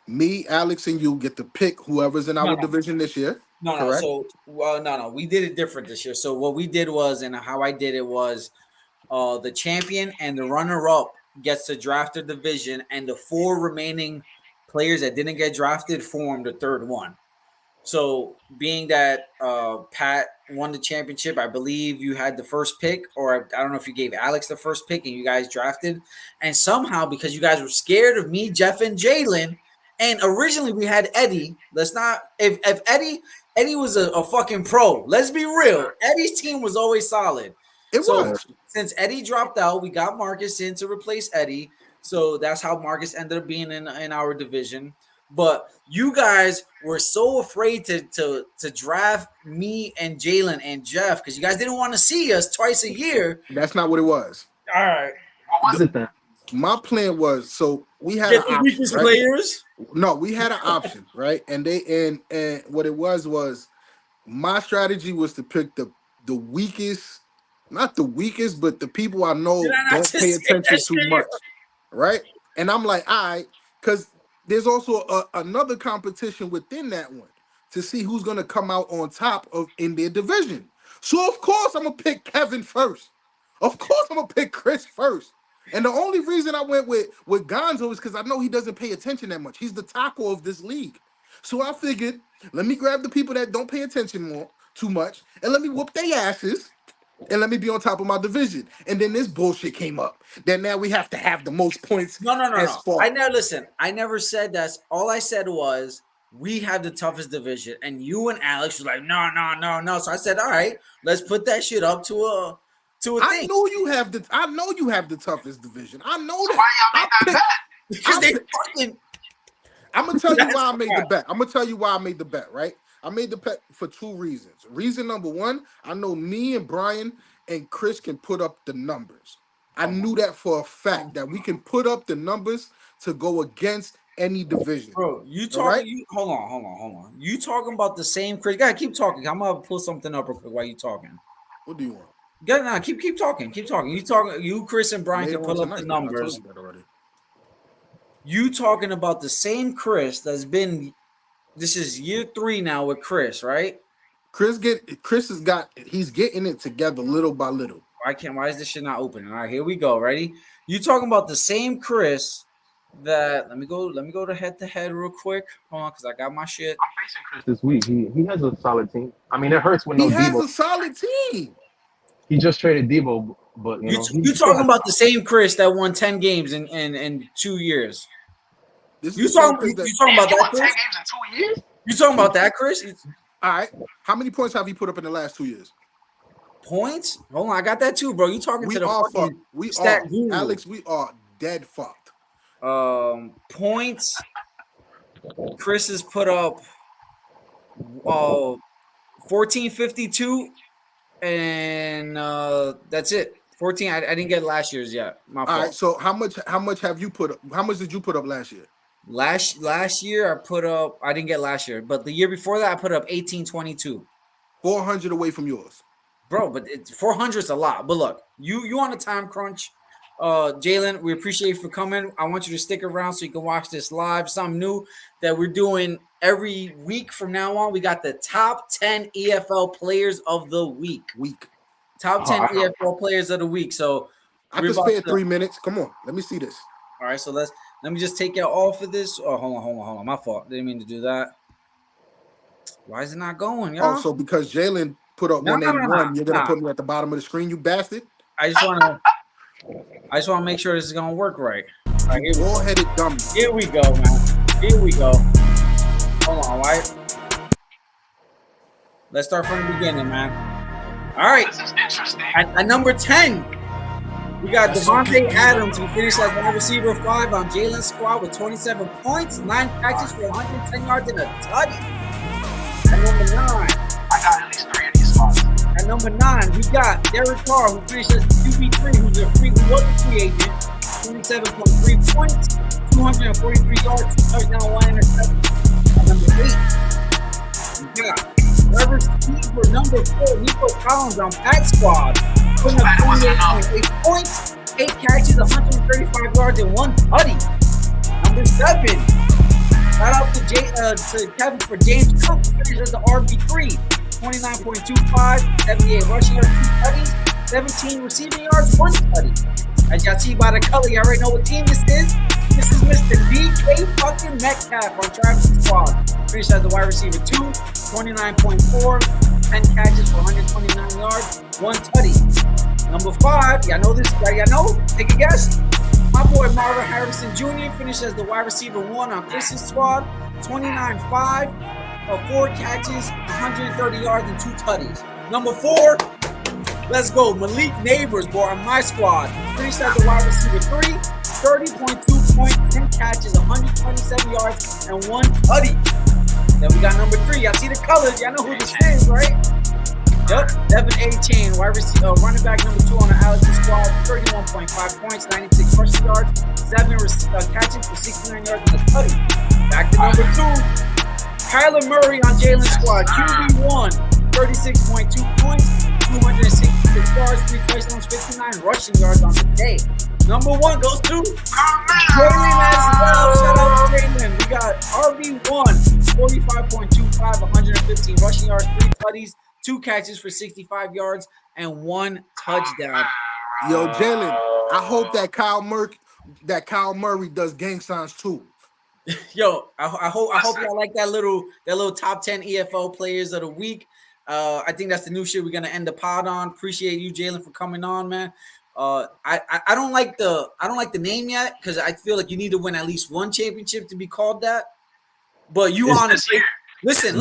me, Alex, and you get to pick whoever's in No, our no, division this year. no. Correct? So, well, no. We did it different this year. So what we did was, and how I did it was, the champion and the runner-up gets to draft a division, and the four remaining players that didn't get drafted form the third one. So, being that Pat won the championship, I believe you had the first pick, or I don't know if you gave Alex the first pick and you guys drafted. And somehow, because you guys were scared of me, Jeff, and Jalen, and originally we had Eddie. Let's not, if Eddie was a fucking pro. Let's be real. Eddie's team was always solid. It So was. since Eddie dropped out, we got Marcus in to replace Eddie. So that's how Marcus ended up being in our division. But you guys were so afraid to draft me and Jalen and Jeff because you guys didn't want to see us twice a year. That's not what it was. All right, What was The, it then? my plan was, so we had get an the option, weakest right? players. No, we had an option, right? And what it was my strategy was to pick the weakest, not the weakest, but the people I Did know I not don't pay just say attention that too shit? much, right? And I'm like, all right, because there's also another competition within that one to see who's gonna come out on top of in their division. So of course I'm gonna pick Kevin first. Of course I'm gonna pick Chris first. And the only reason I went with Gonzo is because I know he doesn't pay attention that much. He's the taco of this league. So I figured, let me grab the people that don't pay attention too much, and let me whoop their asses, and let me be on top of my division. And then this bullshit came up. Then now we have to have the most points as No. far. I never listen. I never said that. All I said was we have the toughest division, and you and Alex was like, no. So I said, all right, let's put that shit up to a I thing know you have the toughest division. I know So that. why y'all I make that picked. bet? because I they picked. fucking. I'm gonna tell you That's why I made the fine. bet. I'm gonna tell you why I made the bet, right? I made the bet for two reasons. Reason number one, I know me and Brian and Chris can put up the numbers. I Come knew on, that for a fact that we can put up the numbers to go against any division. bro. You All right? talking? You hold on. You talking about the same Chris? Gotta keep talking. I'm gonna pull something up real quick while you talking. What do you want? Gotta nah, keep talking. Keep talking. You talking? You, Chris, and Brian Later can on pull up the tonight. I told numbers. you that already. You talking about the same Chris that's been. This is year 3 now with Chris, right? He's getting it together little by little. Why can't? Why is this shit not opening? All right, here we go. Ready? You talking about the same Chris that? Let me go to head real quick. Hold on, because I got my shit. I'm facing Chris this week. He has a solid team. I mean, it hurts with He no has Debo. a solid team. He just traded Debo, but you You know you he still talking has. about the same Chris that won 10 games in 2 years? This is You the same talking Chris that. you talking Damn, about he that won 10 Chris? games in 2 years. You talking about that Chris? All right. How many points have he put up in the last 2 years? Points? Hold on, I got that too, bro. You talking to We the are fucked. fucking We stat are. guru? Alex, we are dead fucked. Points. Chris has put up 1452 and that's it. 14. I didn't get last year's yet. My All right. fault. So how much have you put up? How much did you put up last year? Last year I put up. I didn't get last year, but the year before that I put up 1822. 400 away from yours. Bro, but 400 is a lot. But look, you on a time crunch. Jalen, we appreciate you for coming. I want you to stick around so you can watch this live. Something new that we're doing every week from now on. We got the top 10 EFL players of the week. Weak. Top Oh, 10 I know. EFL players of the week. So I we're could about spare to. 3 minutes. Come on. Let me see this. All right, so let me just take you off of this. Oh, hold on. My fault. Didn't mean to do that. Why is it not going, Oh, y'all? so because Jalen put up No, no, no, no, 181, you're gonna nah. put me at the bottom of the screen, you bastard. I just want to make sure this is gonna work right. right, you ball-headed dummy. Here we go, man. Here we go. Hold on, right? Let's start from the beginning, man. All right. This is interesting. At number 10, we got Devontae Adams, who finished as wide receiver 5 on Jalen's squad with 27 points, 9 catches for 110 yards and a tutty. At number 9, I got at least 3 of these spots. At number 9, we got Derek Carr, who finished as QB3, who was a free agent, 27.3 points, 243 yards, 2 touchdowns, 1 interception. At number 8, we got wide receiver number 4, Nico Collins on Pat's squad, putting up 28.8 points, 8 catches, 135 yards, and 1 tutty. Number 7, shout out to Kevin for James Cook, who finished as the RB3, 29.25, 78 rushing yards, 2 tutties, 17 receiving yards, 1 tutty. As y'all see by the color, you already know what team this is. This is Mr. DK fucking Metcalf on Travis' squad. Finished as the wide receiver 2, 29.4, 10 catches for 129 yards, 1 tutty. Number 5, y'all know this, y'all know? Take a guess. My boy Marvin Harrison Jr. finished as the wide receiver 1 on Chris's squad, 29.5, 4 catches, 130 yards, and 2 tutties. Number 4, let's go. Malik Neighbors, boy, on my squad. Finished as the wide receiver 3, 30.2 points, 10 catches, 127 yards, and 1 tutty. Then we got number 3. Y'all see the colors. Y'all know who this is, right? Yep. Devin A-Chain, wide receiver, running back number 2 on the Alex's squad, 31.5 points, 96 rushing yards, 7 catches for 69 yards, and a tutty. Back to number 2. Kyler Murray on Jalen's squad, QB1, 36.2 points, 266 yards, 3 touchdowns, 59 rushing yards on the day. Number 1 goes to Jalen as well. Shout out to Jalen. We got RB1, 45.25, 115 rushing yards, 3 tutties, 2 catches for 65 yards, and 1 touchdown. Yo, Jalen, I hope that Kyle Murray does gang signs too. Yo, I hope y'all like that little top 10 EFL players of the week. I think that's the new shit we're gonna end the pod on. Appreciate you, Jalen, for coming on, man. I don't like the name yet because I feel like you need to win at least 1 championship to be called that. But you honestly, listen,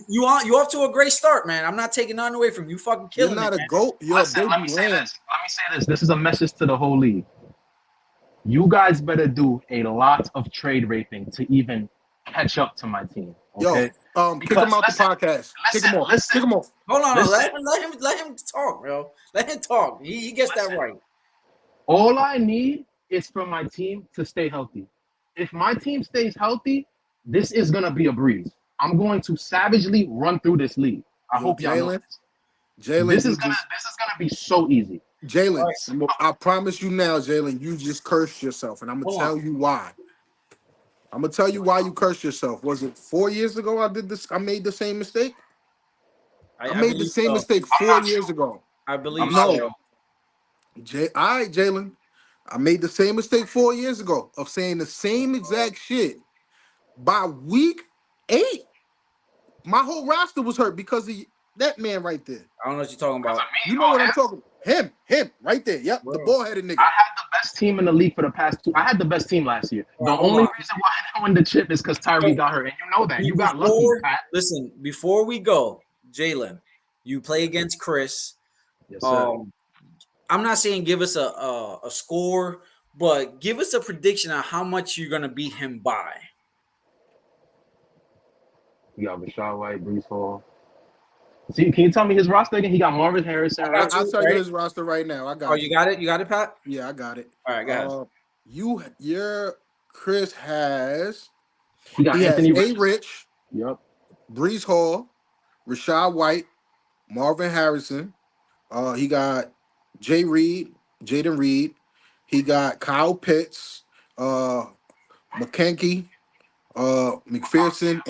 you off to a great start, man. I'm not taking none away from you. Fucking killing. You're not it, a goat. You're Listen, a baby let me say lamb. this. This is a message to the whole league. You guys better do a lot of trade raping to even catch up to my team. Okay? Yo, kick him out the podcast. Kick him off. Kick him off. Hold on, let him talk, bro. Let him talk. He gets that right. All I need is for my team to stay healthy. If my team stays healthy, this is gonna be a breeze. I'm going to savagely run through this league. I hope y'all know this. Jalen, this is gonna be so easy. Jalen, I promise you now, Jalen, you just cursed yourself, and I'm gonna tell you why. I'm gonna tell you why you cursed yourself. Was it 4 years ago I did this? I made the same mistake. I made the same mistake 4 years ago. I believe no. so. All right, Jalen. I made the same mistake 4 years ago of saying the same exact shit. By week 8, my whole roster was hurt because of that man right there. I don't know what you're talking about. You know what I'm talking about? Him, right there. Yep, the ball-headed nigga. I had the best team in the league for the past 2. I had the best team last year. The only reason why I didn't win the chip is because Tyree got hurt, and you know that. You got lucky, Pat. Listen, before we go, Jalen, you play against Chris. Yes, sir. I'm not saying give us a score, but give us a prediction on how much you're gonna beat him by. You got Rashad White, Brees Hall. See, can you tell me his roster again? He got Marvin Harrison. I'll tell you his roster right now. I got it. Oh, you got it? You got it, Pat? Yeah, I got it. All right, go ahead. Your Chris has he Anthony has A. Rich, yep, Brees Hall, Rashad White, Marvin Harrison. He got Jaden Reed. He got Kyle Pitts, McKenkie, McPherson,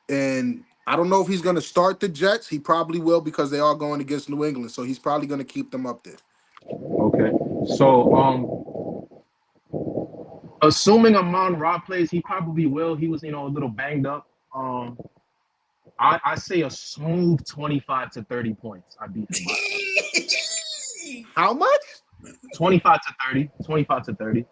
and I don't know if he's going to start the Jets. He probably will because they are going against New England, so he's probably going to keep them up there. Okay, so assuming Amon-Ra plays, he probably will. He was, a little banged up. I say a smooth 25 to 30 points. I beat him by. How much? 25 to 30. 25 to 30.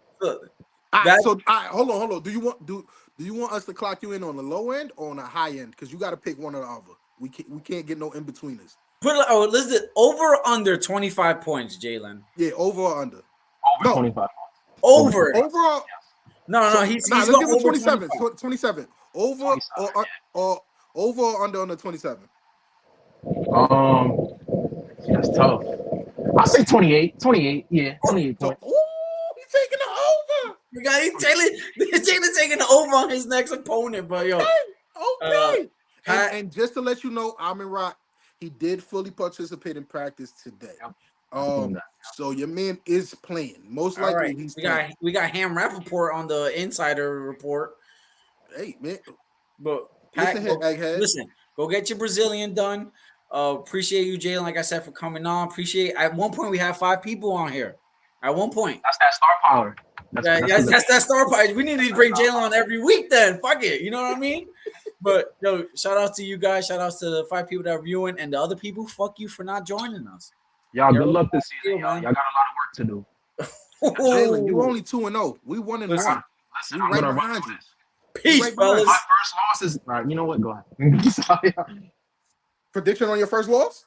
All right, That so hold on. Do you want us to clock you in on the low end or on the high end? Because you got to pick one or the other. We can't get no in betweeners. listen, over or under 25 points, Jalen. Yeah, over or under? Over No, 25 points. Over. over. No, So he's let's going give him over 27. 25. 27. Over 27. or over or under on the 27. That's tough. I'll say 28. 28. Yeah, 28 So points. he's taking the over. We got Jalen taking the over on his next opponent, but yo, Okay. Pat. And just to let you know, Amin Rock, he did fully participate in practice today. Yep. I seen that. So your man is playing. Most All likely right, he's we playing. got Ham Rappaport on the insider report. Hey man, But Pat, listen here, Egghead. go get your Brazilian done. Appreciate you, Jalen, like I said, for coming on. Appreciate. At one point, we had 5 people on here. At one point, That's that star power. that's that star power. We need to bring Jalen on every week. Then fuck it, you know what I mean? But yo, shout out to you guys. Shout outs to the 5 people that are viewing, and the other people. Fuck you for not joining us. Y'all, good luck this season, y'all. Y'all got a lot of work to do. Jalen, you only 2-0. We 1-1. Listen, We I'm right gonna run behind through you. this. Peace, right fellas. My first loss is all right. You know what? Go ahead. Prediction on your first loss?